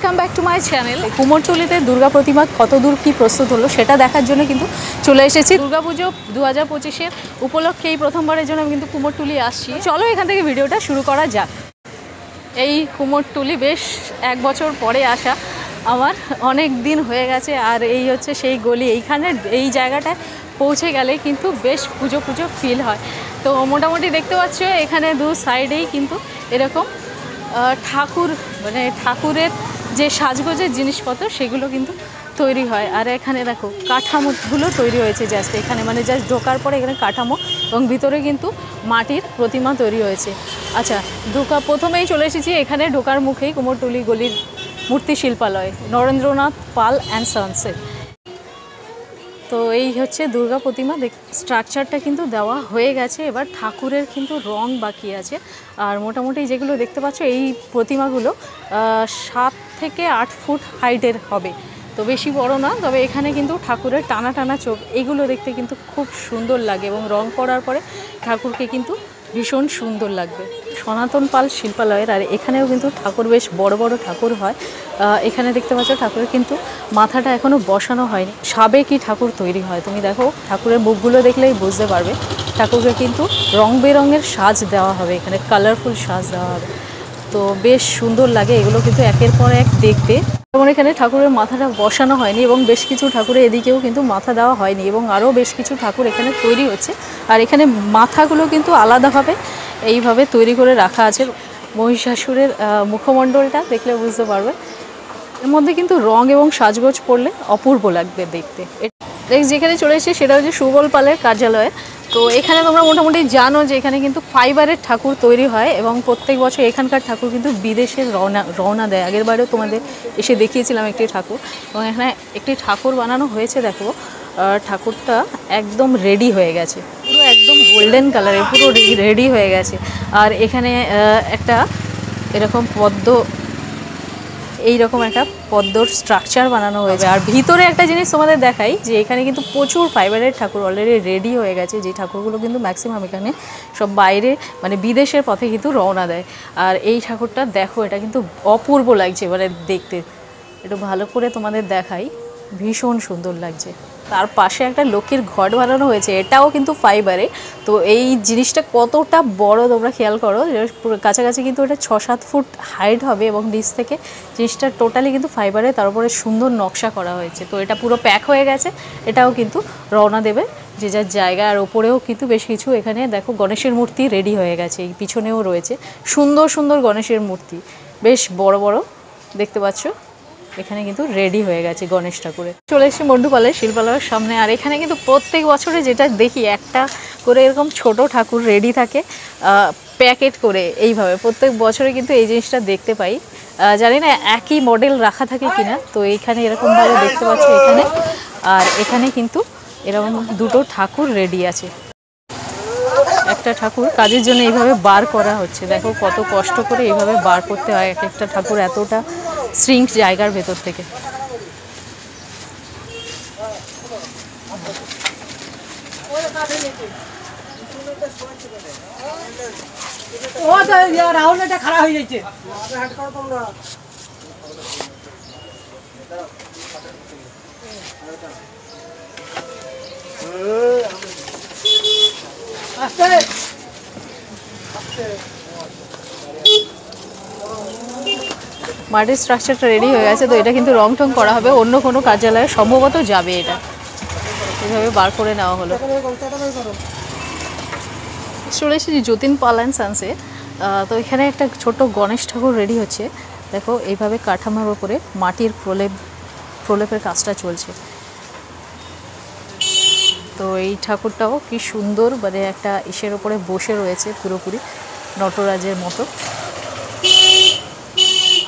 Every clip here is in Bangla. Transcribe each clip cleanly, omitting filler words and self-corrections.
Welcome back to my channel. কুমোরটুলিতে দুর্গা প্রতিমা কত দূর কী প্রস্তুত হলো সেটা দেখার জন্য কিন্তু চলে এসেছি। দুর্গাপুজো 2025-এর উপলক্ষে এই প্রথমবারের জন্য আমি কিন্তু কুমোরটুলি আসছি। চলো এখান থেকে ভিডিওটা শুরু করা যাক। এই কুমোরটুলি বেশ 1 বছর পরে আসা, আমার অনেক দিন হয়ে গেছে। আর এই হচ্ছে সেই গলি, এইখানে এই জায়গাটায় পৌঁছে গেলে কিন্তু বেশ পুজো পুজো ফিল হয়। তো মোটামুটি দেখতে পাচ্ছ এখানে দু সাইডেই কিন্তু এরকম ঠাকুর, মানে ঠাকুরের যে সাজগোজের জিনিসপত্র সেগুলো কিন্তু তৈরি হয়। আর এখানে দেখো কাঠামোগুলো তৈরি হয়েছে জাস্ট এখানে, মানে জাস্ট ঢোকার পরে এখানে কাঠামো এবং ভিতরে কিন্তু মাটির প্রতিমা তৈরি হয়েছে। আচ্ছা, প্রথমেই চলে এসেছি এখানে ঢোকার মুখেই কুমোরটুলি গলির মূর্তি শিল্পালয়, নরেন্দ্রনাথ পাল অ্যান্ড সন্সের। তো এই হচ্ছে দুর্গা প্রতিমা, স্ট্রাকচারটা কিন্তু দেওয়া হয়ে গেছে, এবার ঠাকুরের কিন্তু রং বাকি আছে। আর মোটামুটি যেগুলো দেখতে পাচ্ছ এই প্রতিমাগুলো 7 থেকে 8 ফুট হাইটের হবে, তো বেশি বড় না। তবে এখানে কিন্তু ঠাকুরের টানা টানা চোখ, এইগুলো দেখতে কিন্তু খুব সুন্দর লাগে এবং রং করার পরে ঠাকুরকে কিন্তু ভীষণ সুন্দর লাগবে। সনাতন পাল শিল্পালয়ের, আর এখানেও কিন্তু ঠাকুর বেশ বড় বড় ঠাকুর হয়। এখানে দেখতে পাচ্ছ ঠাকুরের কিন্তু মাথাটা এখনও বসানো হয়নি, সাবেকি ঠাকুর তৈরি হয়। তুমি দেখো ঠাকুরের মুখগুলো দেখলেই বুঝতে পারবে। ঠাকুরকে কিন্তু রং বেরঙের সাজ দেওয়া হবে, এখানে কালারফুল সাজ দেওয়া হবে, তো বেশ সুন্দর লাগে এগুলো কিন্তু একের পর এক দেখতে। যেমন এখানে ঠাকুরের মাথাটা বসানো হয়নি এবং বেশ কিছু ঠাকুরের এদিকেও কিন্তু মাথা দেওয়া হয়নি এবং আরও বেশ কিছু ঠাকুর এখানে তৈরি হচ্ছে। আর এখানে মাথাগুলো কিন্তু আলাদাভাবে এইভাবে তৈরি করে রাখা আছে। মহিষাসুরের মুখমণ্ডলটা দেখলে বুঝতে পারবে। এর মধ্যে কিন্তু রং এবং সাজগোজ পড়লে অপূর্ব লাগবে দেখতে। যেখানে চলে এসেছি সেটা হচ্ছে সুবল পালের কার্যালয়ে। তো এখানে তোমরা মোটামুটি জানো যে এখানে কিন্তু ফাইবারের ঠাকুর তৈরি হয় এবং প্রত্যেক বছর এখানকার ঠাকুর কিন্তু বিদেশে রওনা দেয়। আগের বারেও তোমাদের এসে দেখিয়েছিলাম একটি ঠাকুর, এবং এখানে একটি ঠাকুর বানানো হয়েছে। দেখো ঠাকুরটা একদম রেডি হয়ে গেছে, পুরো একদম গোল্ডেন কালারের, পুরো রেডি হয়ে গেছে। আর এখানে একটা এরকম এইরকম একটা পদ্মর স্ট্রাকচার বানানো হয়েছে। আর ভিতরে একটা জিনিস তোমাদের দেখাই, যে এখানে কিন্তু প্রচুর ফাইবারের ঠাকুর অলরেডি রেডি হয়ে গেছে, যে ঠাকুরগুলো কিন্তু ম্যাক্সিমাম এখানে সব বাইরে, মানে বিদেশের পথে কিন্তু রওনা দেয়। আর এই ঠাকুরটা দেখো, এটা কিন্তু অপূর্ব লাগছে মানে দেখতে, একটু ভালো করে তোমাদের দেখাই, ভীষণ সুন্দর লাগছে। তার পাশে একটা লক্ষ্মীর ঘট বানানো হয়েছে, এটাও কিন্তু ফাইবারে। তো এই জিনিসটা কতটা বড় তোমরা খেয়াল করো, কাছাকাছি কিন্তু এটা 6-7 ফুট হাইট হবে এবং নিচ থেকে জিনিসটা টোটালি কিন্তু ফাইবারে, তার উপরে সুন্দর নকশা করা হয়েছে। তো এটা পুরো প্যাক হয়ে গেছে, এটাও কিন্তু রওনা দেবে যে যার জায়গা। আর ওপরেও কিন্তু বেশ কিছু, এখানে দেখো গণেশের মূর্তি রেডি হয়ে গেছে, এই পিছনেও রয়েছে সুন্দর সুন্দর গণেশের মূর্তি, বেশ বড় বড় দেখতে পাচ্ছ। এখানে কিন্তু রেডি হয়ে গেছে গণেশ ঠাকুরের। চলে এসেছি মন্টু পালের শিল্পালয়ের সামনে। আর এখানে কিন্তু প্রত্যেক বছরে যেটা দেখি, একটা করে এরকম ছোট ঠাকুর রেডি থাকে প্যাকেট করে, এইভাবে প্রত্যেক বছরে কিন্তু এই জিনিসটা দেখতে পাই। জানি না একই মডেল রাখা থাকে কিনা। তো এইখানে এরকমভাবে দেখতে পাচ্ছি এখানে, আর এখানে কিন্তু এরকম দুটো ঠাকুর রেডি আছে। একটা ঠাকুর কাজের জন্য এইভাবে বার করা হচ্ছে, দেখো কত কষ্ট করে এইভাবে বার করতে হয় এক একটা ঠাকুর এতটা শ্রিঙ্ক জায়গার ভেতর থেকে। খারাপ হয়ে যাচ্ছে। মাটির স্ট্রাকচারটা রেডি হয়ে গেছে, তো এটা কিন্তু রং টং করা হবে, অন্য কোনো কার্যালয়ে সম্ভবত যাবে। এটা এভাবে বার করে নেওয়া হলো। চলে এসেছি যতীন পাল অ্যান্ড সন্সে। তো এখানে একটা ছোট গণেশ ঠাকুর রেডি হচ্ছে, দেখো এইভাবে কাঠামোর ওপরে মাটির প্রলেপের কাজটা চলছে। তো এই ঠাকুরটাও কি সুন্দর, মানে একটা ইসের ওপরে বসে রয়েছে পুরোপুরি নটরাজের মতো।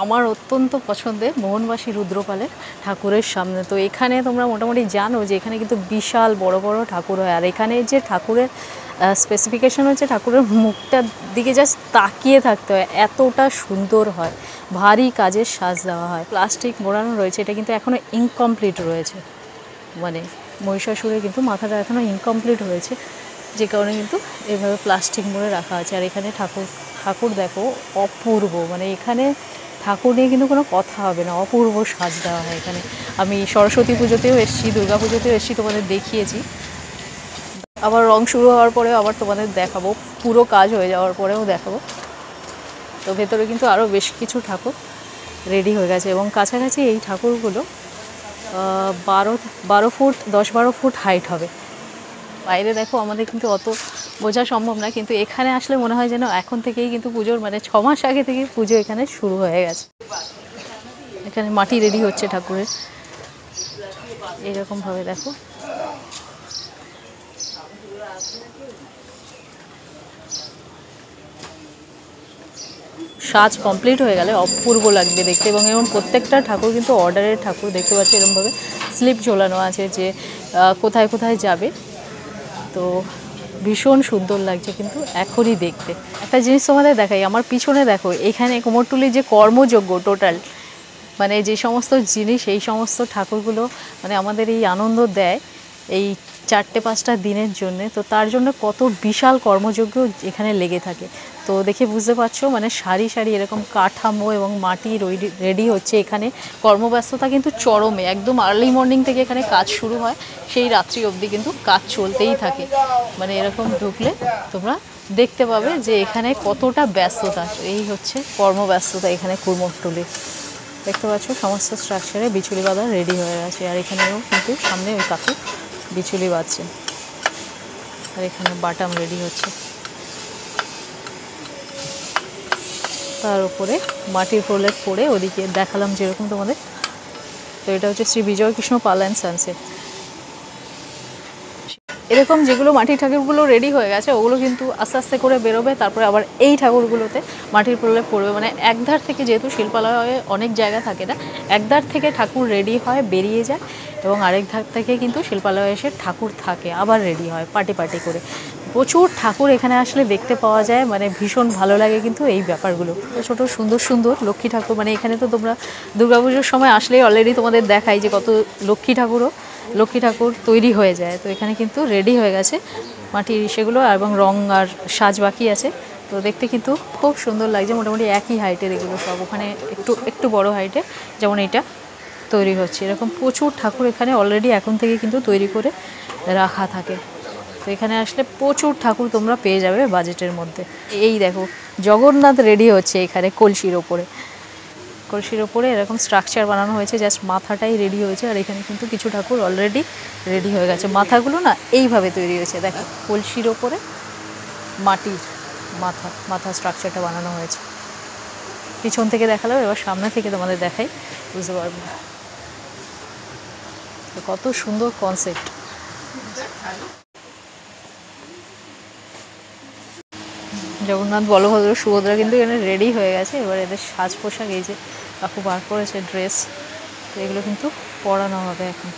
আমার অত্যন্ত পছন্দের মোহনবাসী রুদ্রপালের ঠাকুরের সামনে। তো এখানে তোমরা মোটামুটি জানো যে এখানে কিন্তু বিশাল বড় বড় ঠাকুর হয়। আর এখানে যে ঠাকুরের স্পেসিফিকেশন হচ্ছে, ঠাকুরের মুখটার দিকে জাস্ট তাকিয়ে থাকতে হয়, এতটা সুন্দর হয়। ভারী কাজের সাজ দেওয়া হয়, প্লাস্টিক মোড়ানো রয়েছে। এটা কিন্তু এখনও ইনকমপ্লিট রয়েছে, মানে মহিষাসুরের কিন্তু মাথাটা এখনও ইনকমপ্লিট হয়েছে, যে কারণে কিন্তু এভাবে প্লাস্টিক মোড়ে রাখা আছে। আর এখানে ঠাকুর দেখো অপূর্ব, মানে এখানে ঠাকুর নিয়ে কিন্তু কোনো কথা হবে না, অপূর্ব সাজ দেওয়া হয় এখানে। আমি সরস্বতী পুজোতেও এসেছি, দুর্গা পুজোতেও এসেছি, তোমাদের দেখিয়েছি। আবার রং শুরু হওয়ার পরেও আবার তোমাদের দেখাবো, পুরো কাজ হয়ে যাওয়ার পরেও দেখাবো। তো ভেতরে কিন্তু আরও বেশ কিছু ঠাকুর রেডি হয়ে গেছে এবং কাছাকাছি এই ঠাকুরগুলো 12 ফুট 10-12 ফুট হাইট হবে। বাইরে দেখো আমাদের কিন্তু অত বোঝা সম্ভব না, কিন্তু এখানে আসলে মনে হয় যেন এখন থেকেই কিন্তু পুজোর মানে 6 মাস আগে থেকে পুজো এখানে শুরু হয়ে গেছে। এখানে মাটি রেডি হচ্ছে ঠাকুরের, এইরকমভাবে দেখো। সাজ কমপ্লিট হয়ে গেলে অপূর্ব লাগবে দেখতে। এবং এমন প্রত্যেকটা ঠাকুর কিন্তু অর্ডারের ঠাকুর, দেখতে পাচ্ছি এরকমভাবে স্লিপ ঝোলানো আছে যে কোথায় কোথায় যাবে। তো ভীষণ সুন্দর লাগছে কিন্তু এখনই দেখতে। একটা জিনিস তোমাদের দেখাই, আমার পিছনে দেখো, এখানে কুমোরটুলির যে কর্মযজ্ঞ টোটাল, মানে যে সমস্ত জিনিস এই সমস্ত ঠাকুরগুলো মানে আমাদের এই আনন্দ দেয় এই 4-5টা দিনের জন্য। তো তার জন্য কত বিশাল কর্মযজ্ঞ এখানে লেগে থাকে। তো দেখে বুঝতে পারছো মানে সারি সারি এরকম কাঠামো এবং মাটি রেডি হচ্ছে। এখানে কর্মব্যস্ততা কিন্তু চরমে, একদম আর্লি মর্নিং থেকে এখানে কাজ শুরু হয়, সেই রাত্রি অবধি কিন্তু কাজ চলতেই থাকে। মানে এরকম ঢুকলে তোমরা দেখতে পাবে যে এখানে কতটা ব্যস্ততা। এই হচ্ছে কর্মব্যস্ততা এখানে কুমোরটুলির। দেখতে পাচ্ছ সমস্ত স্ট্রাকচারে বিচুলি বাঁধা রেডি হয়ে গেছে। আর এখানেও কিন্তু সামনে ওই কাকু বিচুলি বাঁধছে, আর এখানে বাটাম রেডি হচ্ছে। তার উপরে মাটির প্রলেপ পরে ওদিকে দেখালাম যেরকম তোমাদের। তো এটা হচ্ছে শ্রী বিজয় কৃষ্ণ পাল অ্যান্ড সানসেট। এরকম যেগুলো মাটির ঠাকুরগুলো রেডি হয়ে গেছে ওগুলো কিন্তু আস্তে আস্তে করে বেরোবে। তারপরে আবার এই ঠাকুরগুলোতে মাটির প্রলেপ পড়বে। মানে একধার থেকে, যেহেতু শিল্পালয়ে অনেক জায়গা থাকে না, একধার থেকে ঠাকুর রেডি হয় বেরিয়ে যায়, এবং আরেক ধার থেকে কিন্তু শিল্পালয়ে এসে ঠাকুর থাকে আবার রেডি হয় পার্টি পার্টি করে। প্রচুর ঠাকুর এখানে আসলে দেখতে পাওয়া যায়, মানে ভীষণ ভালো লাগে কিন্তু এই ব্যাপারগুলো। ছোটো সুন্দর সুন্দর লক্ষ্মী ঠাকুর, মানে এখানে তো তোমরা দুর্গাপুজোর সময় আসলেই অলরেডি তোমাদের দেখাই যে কত লক্ষ্মী ঠাকুর তৈরি হয়ে যায়। তো এখানে কিন্তু রেডি হয়ে গেছে মাটির সেগুলো, এবং রং আর সাজ বাকি আছে। তো দেখতে কিন্তু খুব সুন্দর লাগছে। মোটামুটি একই হাইটের এগুলো সব, ওখানে একটু বড় হাইটে যেমন এটা তৈরি হচ্ছে। এরকম প্রচুর ঠাকুর এখানে অলরেডি এখন থেকে কিন্তু তৈরি করে রাখা থাকে। তো এখানে আসলে প্রচুর ঠাকুর তোমরা পেয়ে যাবে বাজেটের মধ্যে। এই দেখো জগন্নাথ রেডি হচ্ছে এখানে কলসির ওপরে এরকম স্ট্রাকচার বানানো হয়েছে, জাস্ট মাথাটাই রেডি হয়েছে। আর এখানে কিন্তু কিছু ঠাকুর অলরেডি রেডি হয়ে গেছে। মাথাগুলো না এইভাবে তৈরি হয়েছে, দেখো কলসির ওপরে মাটির মাথা স্ট্রাকচারটা বানানো হয়েছে। পিছন থেকে দেখালাম, এবার সামনে থেকে তোমাদের দেখাই, বুঝতে পারবে কত সুন্দর কনসেপ্ট। জগন্নাথ, বলভদ্র, সুভদ্রা কিন্তু এখানে রেডি হয়ে গেছে। এবার এদের সাজ পোশাক, এই যে কাকু বার করেছে ড্রেস, তো এগুলো কিন্তু পরানো হবে এখন।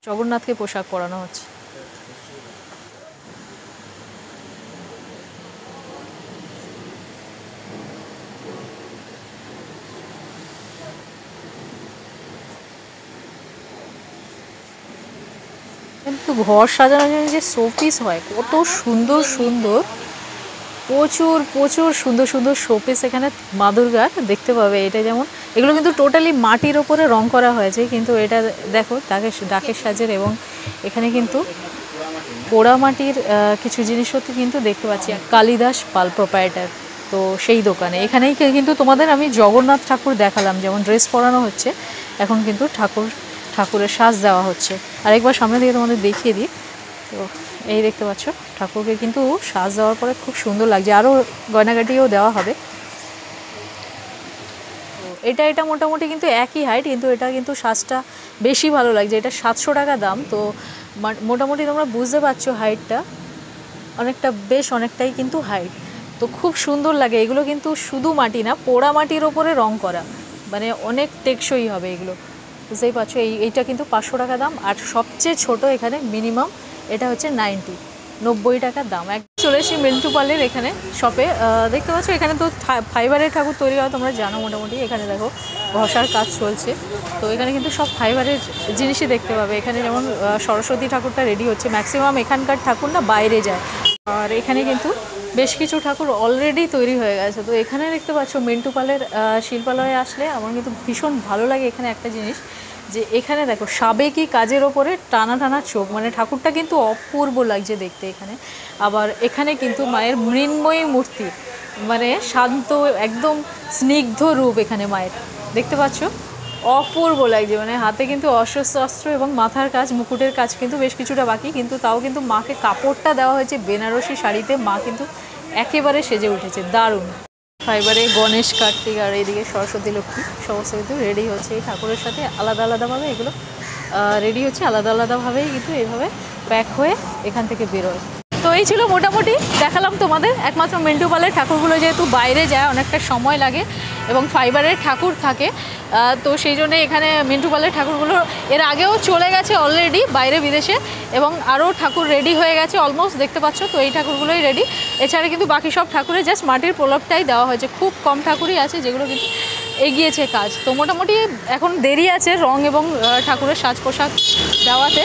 জগন্নাথকে পোশাক পরানো হচ্ছে। কিন্তু ঘর সাজানোর জন্য যে শোপিস হয় কত সুন্দর সুন্দর, প্রচুর সুন্দর সুন্দর শোপিস এখানে মা দুর্গার দেখতে পাবে। এটা যেমন এগুলো কিন্তু টোটালি মাটির ওপরে রং করা হয়েছে, কিন্তু এটা দেখো ডাকের সাজের। এবং এখানে কিন্তু পোড়া মাটির কিছু জিনিসপত্র কিন্তু দেখতে পাচ্ছি। কালিদাস পাল প্রোপাইটার, তো সেই দোকানে এখানেই কিন্তু তোমাদের আমি জগন্নাথ ঠাকুর দেখালাম, যেমন ড্রেস পরানো হচ্ছে এখন কিন্তু ঠাকুরের সাজ দেওয়া হচ্ছে। আরেকবার সামনে থেকে তোমাদের দেখিয়ে দিই। তো এই দেখতে পাচ্ছ ঠাকুরকে কিন্তু সাজ দেওয়ার পরে খুব সুন্দর লাগছে, আরও গয়নাগাটিও দেওয়া হবে। এটা মোটামুটি কিন্তু একই হাইট, কিন্তু এটা কিন্তু সাজটা বেশি ভালো লাগছে। এটা 700 টাকা দাম। তো মোটামুটি তোমরা বুঝতে পারছো হাইটটা অনেকটাই কিন্তু হাইট। তো খুব সুন্দর লাগে। এগুলো কিন্তু শুধু মাটি না, পোড়া মাটির ওপরে রং করা, মানে অনেক টেকসই হবে এগুলো, বুঝতেই পারছো। এইটা কিন্তু 500 টাকা দাম। আর সবচেয়ে ছোট এখানে মিনিমাম এটা হচ্ছে 90 টাকার দাম। চলে এসেছি মিন্টু পালের এখানে শপে। দেখতে পাচ্ছ এখানে তো ফাইবারের ঠাকুর তৈরি হয়, তোমরা জানো মোটামুটি। এখানে দেখো ঘষার কাজ চলছে, তো এখানে কিন্তু সব ফাইবারের জিনিসই দেখতে পাবে। এখানে যেমন সরস্বতী ঠাকুরটা রেডি হচ্ছে, ম্যাক্সিমাম এখানকার ঠাকুর না বাইরে যায়। আর এখানে কিন্তু বেশ কিছু ঠাকুর অলরেডি তৈরি হয়ে গেছে। তো এখানে দেখতে পাচ্ছ মিন্টু পালের শিল্পালয়ে আসলে আমার কিন্তু ভীষণ ভালো লাগে এখানে একটা জিনিস, যে এখানে দেখো সাবেকি কাজের ওপরে টানা টানা চোখ, মানে ঠাকুরটা কিন্তু অপূর্ব লাগছে দেখতে এখানে। আবার এখানে কিন্তু মায়ের মৃন্ময়ী মূর্তি, মানে শান্ত একদম স্নিগ্ধ রূপ এখানে মায়ের দেখতে পাচ্ছ, অপূর্ব লাগছে। মানে হাতে কিন্তু অস্ত্র অস্ত্র এবং মাথার কাজ, মুকুটের কাজ কিন্তু বেশ কিছুটা বাকি, কিন্তু তাও কিন্তু মাকে কাপড়টা দেওয়া হয়েছে বেনারসি শাড়িতে, মা কিন্তু একেবারে সেজে উঠেছে, দারুণ। ফাইবারে গণেশ, কার্তিক আর এইদিকে সরস্বতী লক্ষ্মী সমস্ত কিন্তু রেডি হচ্ছে এই ঠাকুরের সাথে আলাদা আলাদাভাবে, এগুলো রেডি হচ্ছে আলাদা আলাদাভাবেই কিন্তু এইভাবে প্যাক হয়ে এখান থেকে বেরোয়। তো এই ছিল মোটামুটি দেখালাম তোমাদের। একমাত্র মিন্টু পালের ঠাকুরগুলো যেহেতু বাইরে যায় অনেকটা সময় লাগে এবং ফাইবারের ঠাকুর থাকে, তো সেই জন্য এখানে মিন্টু পালের ঠাকুরগুলো এর আগেও চলে গেছে অলরেডি বাইরে বিদেশে, এবং আরও ঠাকুর রেডি হয়ে গেছে অলমোস্ট দেখতে পাচ্ছ। তো এই ঠাকুরগুলোই রেডি, এছাড়া কিন্তু বাকি সব ঠাকুরে জাস্ট মাটির প্রলাপটাই দেওয়া হয়েছে। খুব কম ঠাকুরই আছে যেগুলো কিন্তু এগিয়েছে কাজ। তো মোটামুটি এখন দেরি আছে রং এবং ঠাকুরের সাজ পোশাক দেওয়াতে,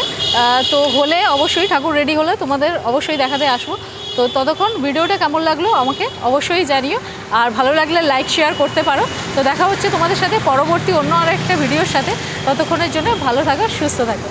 তো হলে অবশ্যই ঠাকুর রেডি হলে তোমাদের অবশ্যই দেখাতে আসবো। তো ততক্ষণ ভিডিওটা কেমন লাগলো আমাকে অবশ্যই জানিও, আর ভালো লাগলে লাইক শেয়ার করতে পারো। তো দেখা হচ্ছে তোমাদের সাথে পরবর্তী অন্য আর একটা ভিডিওর সাথে। ততক্ষণের জন্য ভালো থাকো, সুস্থ থাকো।